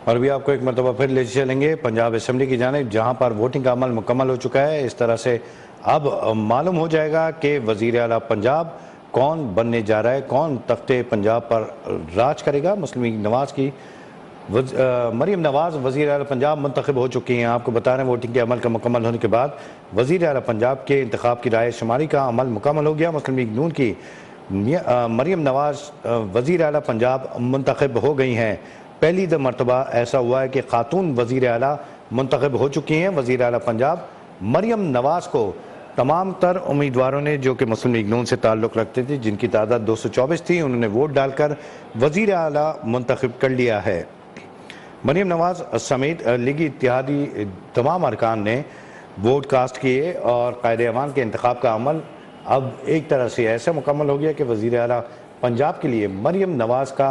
और अभी आपको एक मरतबा फिर ले चलेंगे पंजाब असम्बली की जानिब, जहाँ पर वोटिंग का अमल मुकम्मल हो चुका है। इस तरह से अब मालूम हो जाएगा कि वज़ीर आला पंजाब कौन बनने जा रहा है, कौन तख्ते पंजाब पर राज करेगा। मुस्लिम लीग नवाज़ की मरीम नवाज़ वज़ीर आला पंजाब मुंतखब हो चुकी हैं। आपको बता रहे हैं वोटिंग के अमल का मुकम्मल होने के बाद वज़ीर आला पंजाब के इंतखाब की राय शुमारी का अमल मुकम्मल हो गया। मुस्लिम लीग नून की मरीम नवाज़ वज़ीर आला पंजाब मुंतखब हो गई हैं। पहली मरतबा ऐसा हुआ है कि खातून वज़ीर आला मुंतखब हो चुकी हैं। वज़ीर आला पंजाब मरीम नवाज़ को तमाम तर उम्मीदवारों ने, जो कि मुस्लिम लीग नून से ताल्लुक़ रखते थे, जिनकी तादाद 224 थी, उन्होंने वोट डालकर वज़ीर आला मुंतखब कर लिया है। मरीम नवाज़ समेत लीगी इत्तेहादी तमाम अरकान ने वोट कास्ट किए और कायदे अवान के इंतखाब का अमल अब एक तरह से ऐसा मुकम्मल हो गया कि वज़ीर आला पंजाब के लिए मरीम नवाज़ का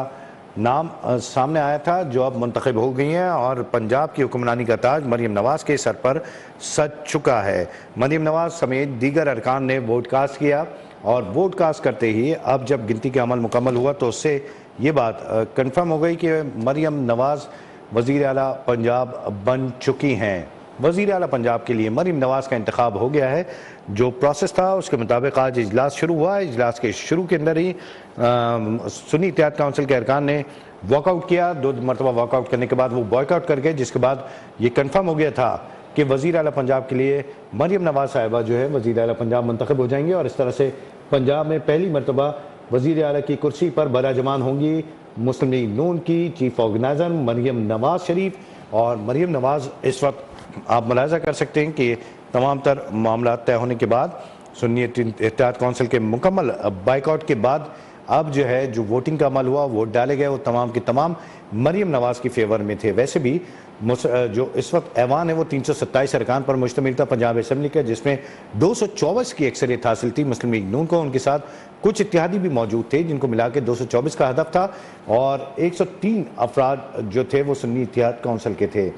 नाम सामने आया था, जो अब मुंतखब हो गई हैं और पंजाब की हुक्मरानी का ताज मरीम नवाज़ के सर पर सज चुका है। मरीम नवाज़ समेत दीगर अरकान ने वोट कास्ट किया और वोट कास्ट करते ही अब जब गिनती का अमल मुकम्मल हुआ तो उससे ये बात कन्फर्म हो गई कि मरीम नवाज़ वज़ीर आला पंजाब बन चुकी हैं। वज़ीर आला पंजाब के लिए मरीम नवाज़ का इंतखाब हो गया है। जो प्रोसेस था उसके मुताबिक आज इजलास शुरू हुआ। इजलास के शुरू के अंदर ही सुन्नी इत्तेहाद काउंसिल के अरकान ने वॉकआउट किया। 2 मरतबा वॉकआउट करने के बाद वो बॉयकआउट कर गए, जिसके बाद ये कन्फर्म हो गया था कि वज़ीर आला पंजाब के लिए मरीम नवाज़ साहिबा जो है वज़ीर आला पंजाब मुंतखब हो जाएंगे और इस तरह से पंजाब में पहली मरतबा वज़ीर आला की कुर्सी पर बराजमान होंगी मुस्लिम लीग नून की चीफ ऑर्गेनाइज़र मरीम नवाज़ शरीफ। और मरीम नवाज़ इस वक्त आप मुलाहिज़ा कर सकते हैं कि तमाम तर मामला तय होने के बाद सुन्नी इत्तेहाद काउंसिल के मुकम्मल बाइकआउट के बाद अब जो है जो वोटिंग का अमल हुआ, वोट डाले गए, वो तमाम के तमाम मरीम नवाज़ की फेवर में थे। वैसे भी जो इस वक्त ऐवान है वो 327 अरकान पर मुश्तमिल था पंजाब असम्बली का, जिसमें 224 की अक्सरियत हासिल थी मुस्लिम लीग नून को। उनके साथ कुछ इत्तेहादी भी मौजूद थे जिनको मिला के 224 का हदफ था और 103 अफराद जो थे वो सुन्नी इत्तेहाद काउंसिल के थे।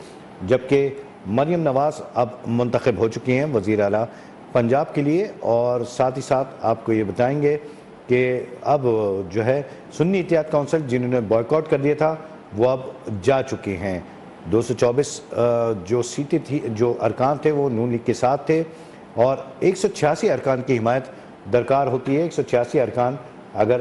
जबकि मरीम नवाज़ अब मुंतखब हो चुकी हैं वज़ीर आला पंजाब के लिए। और साथ ही साथ आपको ये बताएंगे कि अब जो है सुन्नी इत्तेहाद काउंसिल जिन्होंने बॉयकॉट कर दिया था वो अब जा चुके हैं। 224 जो सीटें थी, जो अरकान थे वो नून लीग के साथ थे और 186 अरकान की हिमायत दरकार होती है। 186 अरकान अगर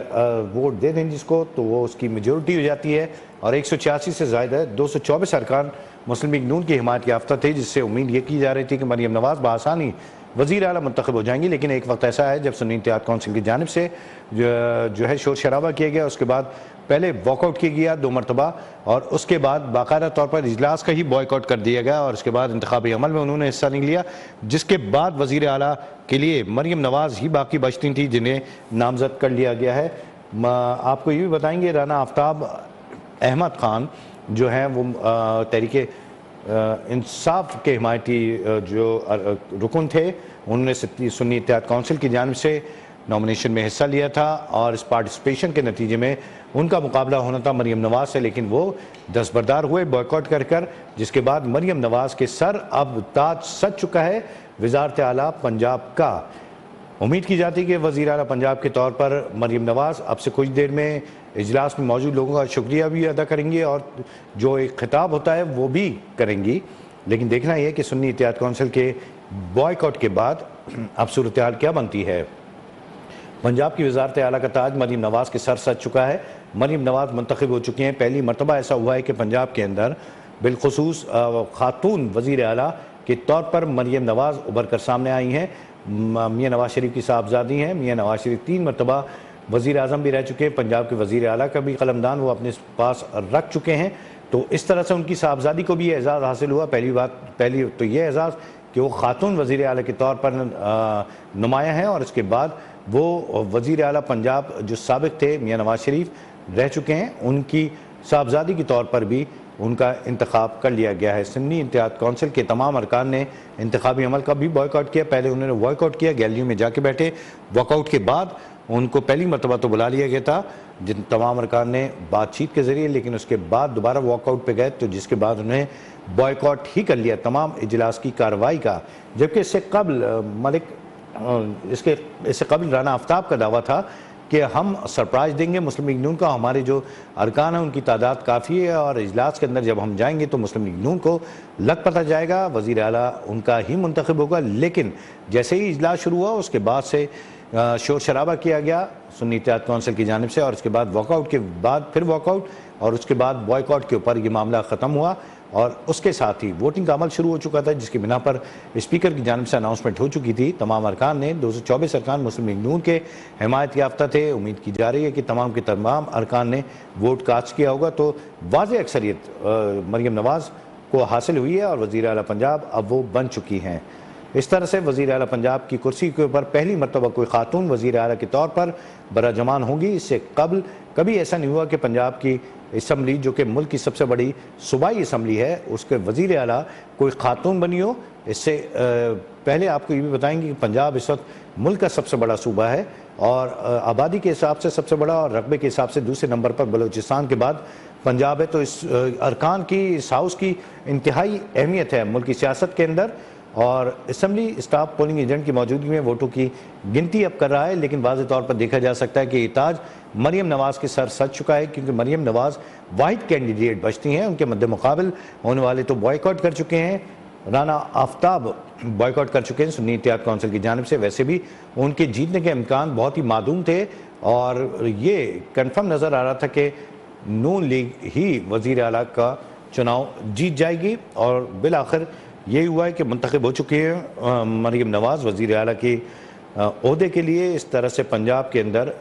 वोट दे दें जिसको तो वो उसकी मेजोरिटी हो जाती है और 186 से ज़्यादा है 224 अरकान मुस्लिम लीग नून की हिमायत याफ्ता थे, जिससे उम्मीद ये की जा रही थी कि मरीम नवाज़ बआसानी वज़ीर आला मुंतखब हो जाएंगी। लेकिन एक वक्त ऐसा है जब सुन्नी इत्तेहाद काउंसिल की जानिब से जो है शोर शराबा किया गया, उसके बाद पहले वॉकआउट किया गया 2 मरतबा और उसके बाद बाकायदा तौर पर इजलास का ही बॉयकॉट कर दिया गया और उसके बाद इंतखाबी अमल में उन्होंने हिस्सा नहीं लिया, जिसके बाद वज़ीर आला के लिए मरीम नवाज़ ही बाकी बचती थी जिन्हें नामजद कर लिया गया है। आपको ये भी बताएंगे राना आफ्ताब अहमद ख़ान जो हैं वो तहरीके इंसाफ के हिमायती जो रुकन थे, उन्होंने सुन्नी इत्तेहाद काउंसिल की जानिब से नॉमिनेशन में हिस्सा लिया था और इस पार्टिसिपेशन के नतीजे में उनका मुकाबला होना था मरीम नवाज़ से, लेकिन वो दस्तबरदार हुए बॉयकॉट कर जिसके बाद मरीम नवाज़ के सर अब ताज सज चुका है वज़ारत आला पंजाब का। उम्मीद की जाती है कि वज़ीर आला पंजाब के तौर पर मरीम नवाज़ अब से कुछ देर में इजलास में मौजूद लोगों का शुक्रिया भी अदा करेंगी और जो एक खिताब होता है वो भी करेंगी। लेकिन देखना यह कि सुन्नी इत्तेहाद काउंसिल के बॉयकॉट के बाद अब सूरत हाल क्या बनती है। पंजाब की वज़ारत आला का ताज मरीम नवाज़ के सर सज चुका है। मरीम नवाज़ मुंतखब हो चुकी हैं। पहली मरतबा ऐसा हुआ है कि पंजाब के अंदर बिलखुसूस खातून वज़ीर आला के तौर पर मरीम नवाज़ उभर कर सामने आई हैं। मियाँ नवाज़ शरीफ की साहबजादी हैं। मियाँ नवाज़ शरीफ 3 मरतबा वज़ीर आज़म भी रह चुके हैं। पंजाब के वज़ीर आला का भी कलमदान वो अपने पास रख चुके हैं। तो इस तरह से उनकी साहबजादी को भी एज़ाज़ हासिल हुआ। पहली तो ये एज़ाज़ कि वो खातून वज़ीर आला के तौर पर नुमायाँ हैं और इसके बाद वो वज़ीर आला पंजाब जो साबिक़ थे मियाँ नवाज़ शरीफ रह चुके हैं, उनकी साहबजादी के तौर पर भी उनका इंतखाब कर लिया गया है। सुन्नी इत्तेहाद काउंसिल के तमाम अरकान ने इंतखाबी अमल का भी बॉयकॉट किया। पहले उन्होंने बॉयकॉट किया, गैलरियों में जाके बैठे। वॉकआउट के बाद उनको पहली मरतबा तो बुला लिया गया था जिन तमाम अरकान ने बातचीत के ज़रिए, लेकिन उसके बाद दोबारा वॉकआउट पे गए, तो जिसके बाद उन्हें बॉयकॉट ही कर लिया तमाम इजलास की कार्रवाई का। जबकि इससे कबल इससे कबल राना आफ्ताब का दावा था कि हम सरप्राइज़ देंगे मुस्लिम लीग नून को, हमारे जो अरकान हैं उनकी तादाद काफ़ी है और इजलास के अंदर जब हम जाएंगे तो मुस्लिम लीग नून को लग पता जाएगा, वज़ीर आला उनका ही मुंतखब होगा। लेकिन जैसे ही इजलास शुरू हुआ उसके बाद से शोर शराबा किया गया सुन्नी इत्तेहाद कौंसिल की जानिब से, और उसके बाद वॉकआउट के बाद फिर वॉकआउट और उसके बाद बॉयकॉट के ऊपर ये मामला ख़त्म हुआ और उसके साथ ही वोटिंग का अमल शुरू हो चुका था, जिसकी बिना पर स्पीकर की जानिब से अनाउंसमेंट हो चुकी थी। तमाम अरकान ने 224 अरकान मुस्लिम लीग नून के हिमायत याफ्ता थे। उम्मीद की जा रही है कि तमाम के तमाम अरकान ने वोट कास्ट किया होगा, तो वाज़ेह अक्सरियत मरीम नवाज़ को हासिल हुई है और वज़ीर आला पंजाब अब वो बन चुकी हैं। इस तरह से वज़ीर आला पंजाब की कुर्सी के ऊपर पहली मरतबा कोई खातून वज़ीर आला के तौर पर बराजमान होंगी। इससे कबल कभी ऐसा नहीं हुआ कि पंजाब की असम्बली, जो कि मुल्क की सबसे बड़ी सूबाई असम्बली है, उसके वज़ीर आला कोई खातून बनी हो। इससे पहले आपको ये भी बताएंगे कि पंजाब इस वक्त मुल्क का सबसे बड़ा सूबा है और आबादी के हिसाब से सबसे बड़ा और रकबे के हिसाब से दूसरे नंबर पर बलूचिस्तान के बाद पंजाब है। तो इस अरकान की, इस हाउस की इंतहाई अहमियत है मुल्क की सियासत के अंदर और असम्बली स्टाफ पोलिंग एजेंट की मौजूदगी में वोटों की गिनती अब कर रहा है। लेकिन वाज़ेह तौर पर देखा जा सकता है कि ये ताज मरीम नवाज़ के सर सज चुका है, क्योंकि मरीम नवाज़ वाहिद कैंडिडेट बचती हैं। उनके मद्दे मुकाबिल होने वाले तो बॉयकॉट कर चुके हैं, राना आफ्ताब बॉयकॉट कर चुके हैं सुन्नी इत्तेहाद कौंसिल की जानिब से। वैसे भी उनके जीतने के इम्कान बहुत ही मादूम थे और ये कन्फर्म नज़र आ रहा था कि नून लीग ही वज़ीर आला का चुनाव जीत जाएगी और बिल-आखिर यही हुआ है कि मुंतखब हो चुकी है मरीम नवाज़ वज़ीर आला की ओहदे के लिए। इस तरह से पंजाब के अंदर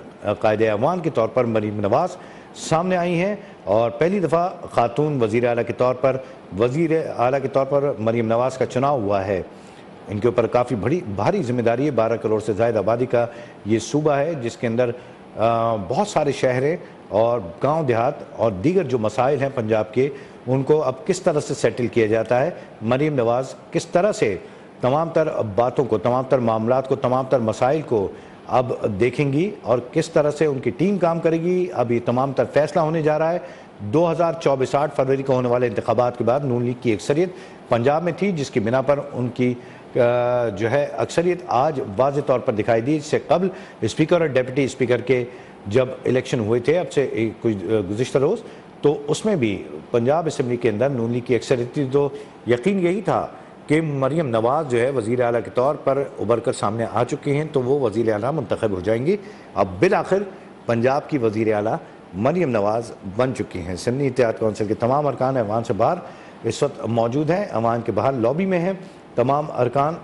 कायदे अवान के तौर पर मरीम नवाज़ सामने आई हैं और पहली दफ़ा खातून वज़ीर आला के तौर पर, वज़ीर आला के तौर पर मरीम नवाज़ का चुनाव हुआ है। इनके ऊपर काफ़ी भारी जिम्मेदारी है। 12 करोड़ से ज़ायद आबादी का ये सूबा है जिसके अंदर बहुत सारे शहरें और गांव देहात और दीगर जो मसाइल हैं पंजाब के, उनको अब किस तरह से सेटल किया जाता है। मरीम नवाज़ किस तरह से तमाम तर बातों को, तमाम तर मामलात को, तमाम तर मसाइल को अब देखेंगी और किस तरह से उनकी टीम काम करेगी, अब ये तमाम तर फैसला होने जा रहा है। 2024 8 फरवरी को होने वाले इंतखाबात के बाद नून लीग की अक्सरियत पंजाब में थी, जिसकी बिना पर उनकी जो है अक्सरियत आज वाज़ेह तौर पर दिखाई दी। इससे कबल स्पीकर और डिप्टी स्पीकर के जब इलेक्शन हुए थे अब से कुछ गुज़िश्ता रोज़, तो उसमें भी पंजाब असम्बली के अंदर नून लीग की अक्सरियत थी। तो यकीन यही था कि मरीम नवाज़ जो है वज़ीर आला के तौर पर उभर कर सामने आ चुकी हैं, तो वो वज़ीर आला मुंतखब हो जाएंगी। अब बिल-आखिर पंजाब की वज़ीर आला मरीम नवाज़ बन चुकी हैं। सुन्नी इत्तेहाद कौंसिल के तमाम अरकान ऐवान से बाहर इस वक्त मौजूद हैं, ऐवान के बाहर लॉबी में हैं तमाम अरकान।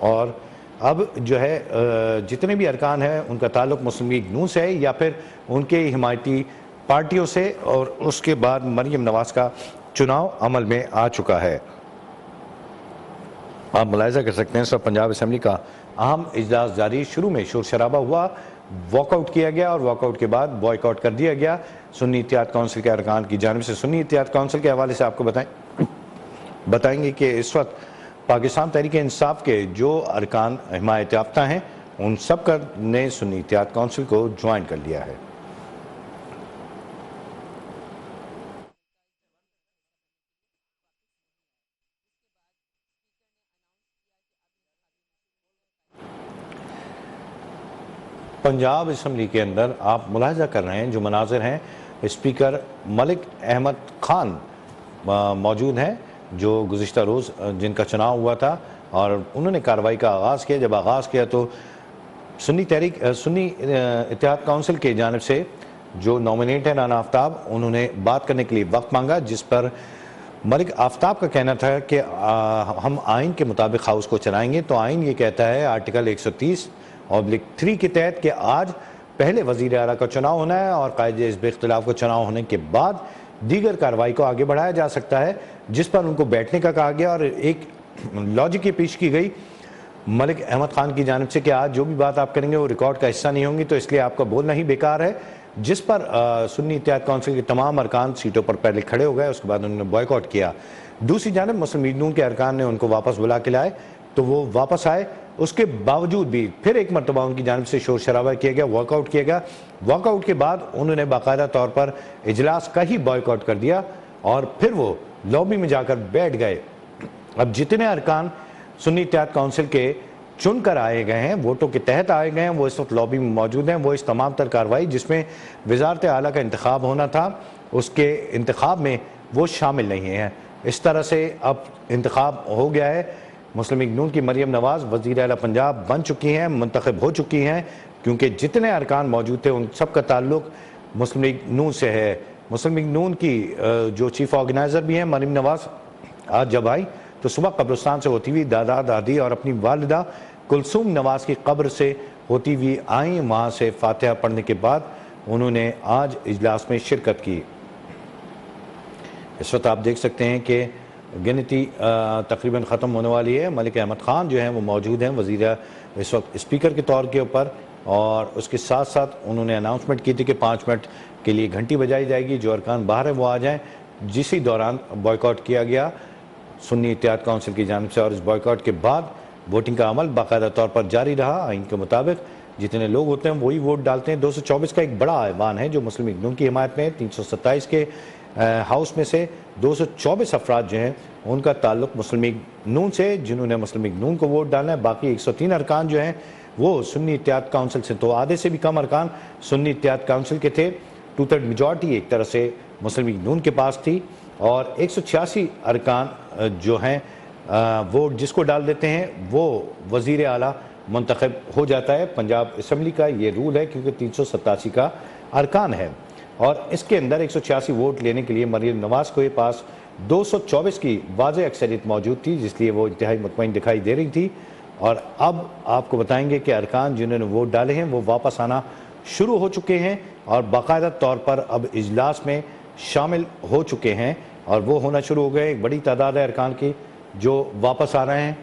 और अब जो है जितने भी अरकान हैं उनका ताल्लुक़ मुस्लिम लीग नून से है या फिर उनके हिमायती पार्टियों से, और उसके बाद मरीम नवाज़ का चुनाव अमल में आ चुका है। आप मुलाहिज़ा कर सकते हैं सर, पंजाब असम्बली का अहम इजलास जारी, शुरू में शोर शराबा हुआ, वॉकआउट किया गया और वॉकआउट के बाद बॉयकॉट कर दिया गया सुन्नी इत्तेहाद कौंसिल के अरकान की जानिब से। सुन्नी इत्तेहाद कौंसिल के हवाले से आपको बताएंगे कि इस वक्त पाकिस्तान तहरीक इंसाफ के जो अरकान हिमायत याफ्ता हैं उन सब का ने सुन्नी इत्तेहाद कौंसिल को ज्वाइन कर लिया है। पंजाब असम्बली के अंदर आप मुलाहिज़ा कर रहे हैं जो मनाजिर हैं, स्पीकर मलिक अहमद खान मौजूद हैं जो गुज़िश्ता रोज़ जिनका चुनाव हुआ था और उन्होंने कार्रवाई का आगाज़ किया। जब आगाज़ किया तो सुन्नी इत्तेहाद कौंसिल के जानिब से जो नॉमिनेट है राना आफ्ताब, उन्होंने बात करने के लिए वक्त मांगा, जिस पर मलिक आफ्ताब का कहना था कि हम आइन के मुताबिक हाउस को चलाएंगे। तो आइन ये कहता है आर्टिकल 130(3) के तहत कि आज पहले वज़ीर आला का चुनाव होना है और कायदे हिज़्ब इख्तिलाफ का चुनाव होने के बाद दीगर कार्रवाई को आगे बढ़ाया जा सकता है, जिस पर उनको बैठने का कहा गया और एक लॉजिक की पेश की गई मलिक अहमद खान की जानिब से कि आज जो भी बात आप करेंगे वो रिकॉर्ड का हिस्सा नहीं होंगी, तो इसलिए आपका बोलना ही बेकार है। जिस पर सुन्नी इत्तेहाद कौंसिल के तमाम अरकान सीटों पर पहले खड़े हो गए, उसके बाद उन्होंने बॉयकॉट किया। दूसरी जानिब मुस्लिम लीग नून के अरकान ने उनको वापस बुला के लाए, तो वो वापस आए। उसके बावजूद भी फिर एक मरतबा उनकी जानिब से शोर शराबा किया गया, वॉकआउट किया गया। वॉकआउट के बाद उन्होंने बाकायदा तौर पर इजलास का ही बॉयकॉट कर दिया और फिर वो लॉबी में जाकर बैठ गए। अब जितने अरकान सुन्नी इत्तेहाद कौंसिल के चुन कर आए गए हैं, वोटों के तहत आए गए हैं, वो इस वक्त लॉबी में मौजूद हैं। वो इस तमाम तर कार्रवाई जिसमें वजारत आला का इंतखाब होना था, उसके इंतखाब में वो शामिल नहीं है। इस तरह से अब इंतखाब हो गया है। मुस्लिम लीग नून की मरियम नवाज़ वज़ीर आला पंजाब बन चुकी हैं, मुंतखब हो चुकी हैं, क्योंकि जितने अरकान मौजूद थे उन सब का ताल्लुक मुस्लिम लीग नून से है। मुस्लिम लीग नून की जो चीफ ऑर्गेनाइज़र भी हैं मरियम नवाज़, आज जब आई तो सुबह कब्रिस्तान से होती हुई दादा दादी और अपनी वालिदा कुलसूम नवाज़ की कब्र से होती हुई आई। वहाँ से फातिहा पढ़ने के बाद उन्होंने आज इजलास में शिरकत की। इस वक्त आप देख सकते हैं कि गिनती तकरीबन ख़त्म होने वाली है। मलिक अहमद ख़ान जो हैं वो मौजूद हैं वज़ीर इस वक्त स्पीकर के तौर के ऊपर, और उसके साथ साथ उन्होंने अनाउंसमेंट की थी कि 5 मिनट के लिए घंटी बजाई जाएगी, जो अरकान बाहर है वो आ जाएँ। जिसी दौरान बॉयकॉट किया गया सुन्नी इत्तेहाद काउंसिल की जानिब से, और इस बॉयकॉट के बाद वोटिंग का अमल बाकायदा तौर पर जारी रहा। आइन के मुताबिक जितने लोग होते हैं वही वोट डालते हैं। 224 का एक बड़ा ऐवान है जो मुस्लिम लीग नून की हिमायत में है। 327 के हाउस में से 224 अफराद जो हैं उनका ताल्लुक मुस्लिम लीग नून से, जिन्होंने मुस्लिम लीग नून को वोट डालना है। बाकी 103 अरकान जो हैं वो सुन्नी इत्तेहाद काउंसिल से, तो आधे से भी कम अरकान सुन्नी इत्तेहाद काउंसिल के थे। 2/3 मेजॉरिटी एक तरह से मुस्लिम लीग नून के पास थी, और 186 अरकान जो हैं वोट जिसको डाल देते हैं वो वज़ीर आला मुंतखब हो जाता है। पंजाब असम्बली का ये रूल है, क्योंकि 387 का अरकान है, और इसके अंदर 186 वोट लेने के लिए मरियम नवाज़ के पास 224 की वाज़ेह अक्सरियत मौजूद थी, जिसलिए वो इंतहाई मुतमईन दिखाई दे रही थी। और अब आपको बताएंगे कि अरकान जिन्होंने वोट डाले हैं वो वापस आना शुरू हो चुके हैं, और बाकायदा तौर पर अब इजलास में शामिल हो चुके हैं, और वो होना शुरू हो गए। एक बड़ी तादाद है अरकान की जो वापस आ रहे हैं।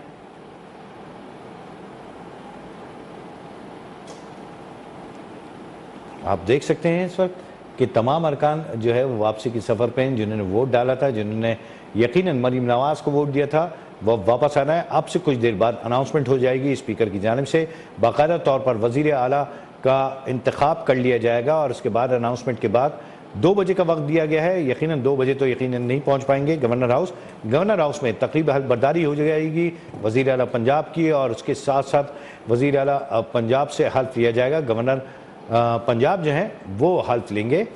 आप देख सकते हैं इस वक्त कि तमाम अरकान जो है वो वापसी की सफ़र पे हैं। जिन्होंने वोट डाला था, जिन्होंने यकीनन मरियम नवाज़ को वोट दिया था, वो वापस आना है। अब से कुछ देर बाद अनाउंसमेंट हो जाएगी स्पीकर की जानिब से, बाकायदा तौर पर वज़ीर आला का इंतखाब कर लिया जाएगा, और उसके बाद अनाउंसमेंट के बाद 2 बजे का वक्त दिया गया है। यकीनन 2 बजे तो यकीनन नहीं पहुंच पाएंगे गवर्नर हाउस में तकरीब हल्फ बर्दारी हो जाएगी वज़ीर आला पंजाब की, और उसके साथ साथ वज़ीर आला पंजाब से हल्फ लिया जाएगा। गवर्नर पंजाब जो हैं वो हल्फ लेंगे,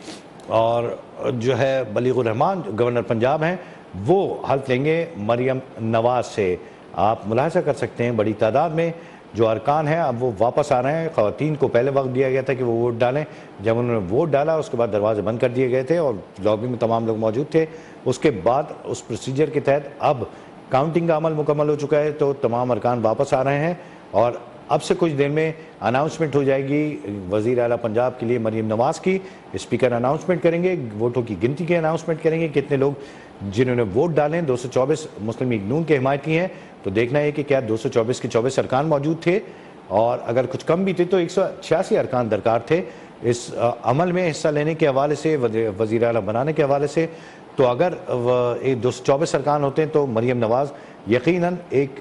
और जो है बलीगुर रहमान गवर्नर पंजाब हैं वो हल्फ लेंगे मरियम नवाज़ से। आप मुलाहिज़ा कर सकते हैं बड़ी तादाद में जो अरकान हैं अब वो वापस आ रहे हैं। ख़वातीन को पहले वक्त दिया गया था कि वो वोट डालें, जब उन्होंने वोट डाला उसके बाद दरवाजे बंद कर दिए गए थे और लॉबी में तमाम लोग मौजूद थे। उसके बाद उस प्रोसीजर के तहत अब काउंटिंग का अमल मुकम्मल हो चुका है, तो तमाम अरकान वापस आ रहे हैं, और अब से कुछ देर में अनाउंसमेंट हो जाएगी वज़ीर आला पंजाब के लिए मरियम नवाज़ की। स्पीकर अनाउंसमेंट करेंगे, वोटों की गिनती के अनाउंसमेंट करेंगे, कितने लोग जिन्होंने वोट डालें। 224 मुस्लिम लीग नून के हिमायती हैं, तो देखना है कि क्या 224 के 24 अरकान मौजूद थे, और अगर कुछ कम भी थे तो 186 अरकान दरकार थे इस अमल में हिस्सा लेने के हवाले से, वज़ीर आला बनाने के हवाले से। तो अगर 224 अरकान होते हैं तो मरियम नवाज़ यकीनन एक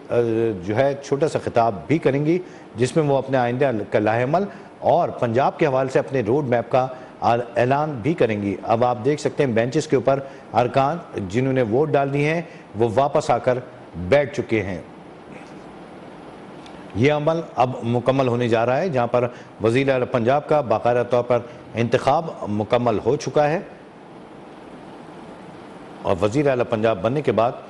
जो है छोटा सा खिताब भी करेंगी, जिसमें वो अपने आइंदा का लाहेअमल और पंजाब के हवाले से अपने रोड मैप का ऐलान भी करेंगी। अब आप देख सकते हैं बेंचेस के ऊपर अरकान जिन्होंने वोट डाल दी हैं वो वापस आकर बैठ चुके हैं। ये अमल अब मुकम्मल होने जा रहा है, जहाँ पर वज़ीर आला पंजाब का बाकायदा तौर पर इंतखाब मुकम्मल हो चुका है, और वज़ीर आला पंजाब बनने के बाद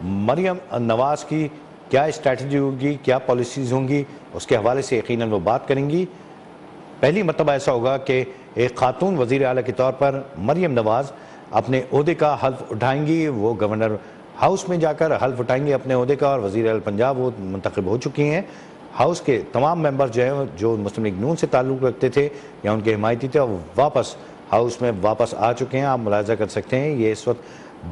मरियम नवाज़ की क्या स्ट्रैटेजी होगी, क्या पॉलिसीज़ होंगी, उसके हवाले से यकीनन वो बात करेंगी। पहली मरतबा ऐसा होगा कि एक खातून वज़ीर आला के तौर पर मरियम नवाज़ अपने ओहदे का हल्फ उठाएंगी। वो गवर्नर हाउस में जाकर हल्फ उठाएंगे अपने ओहदे का, और वज़ीर आला पंजाब वो मुंतखब हो चुकी हैं। हाउस के तमाम मेंबर जो हैं जो मुस्लिम लीग नून से ताल्लुक़ रखते थे या उनके हिमायती थे, वो वापस हाउस में वापस आ चुके हैं। आप मुलाहिज़ा कर सकते हैं ये इस वक्त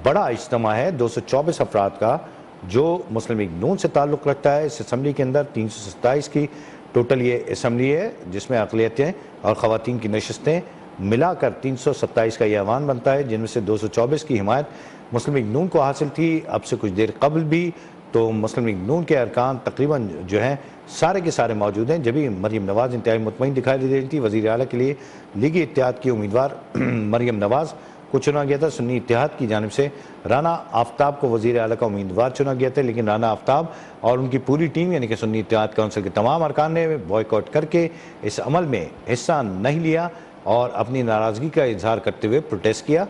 बड़ा इज्तिमा है 224 अफराद का जो मुस्लिम लीग नून से ताल्लुक़ रखता है। इस असम्बली के अंदर 327 की टोटल ये असम्बली है, जिसमें अक़लियतें और ख़वातीन की नशस्तें मिलाकर 327 का ये ऐवान बनता है, जिनमें से 224 की हिमायत मुस्लिम लीग नून को हासिल थी। अब से कुछ देर कबल भी तो मुस्लिम लीग नून के अरकान तकरीबन जो हैं सारे के सारे मौजूद हैं। जब भी मरियम नवाज़ इंतहाई मुतमईन दिखाई दे रही थी वज़ीर आला के लिए लीगी इत्तेहाद की उम्मीदवार मरियम नवाज़, को चुना गया था। सुन्नी इत्तेहाद की जानिब से राना आफ्ताब को वज़ीर आला का उम्मीदवार चुना गया था, लेकिन राना आफ्ताब और उनकी पूरी टीम यानी कि सुन्नी इत्तेहाद काउंसिल के तमाम अरकान ने बॉयकॉट करके इस अमल में हिस्सा नहीं लिया और अपनी नाराज़गी का इजहार करते हुए प्रोटेस्ट किया।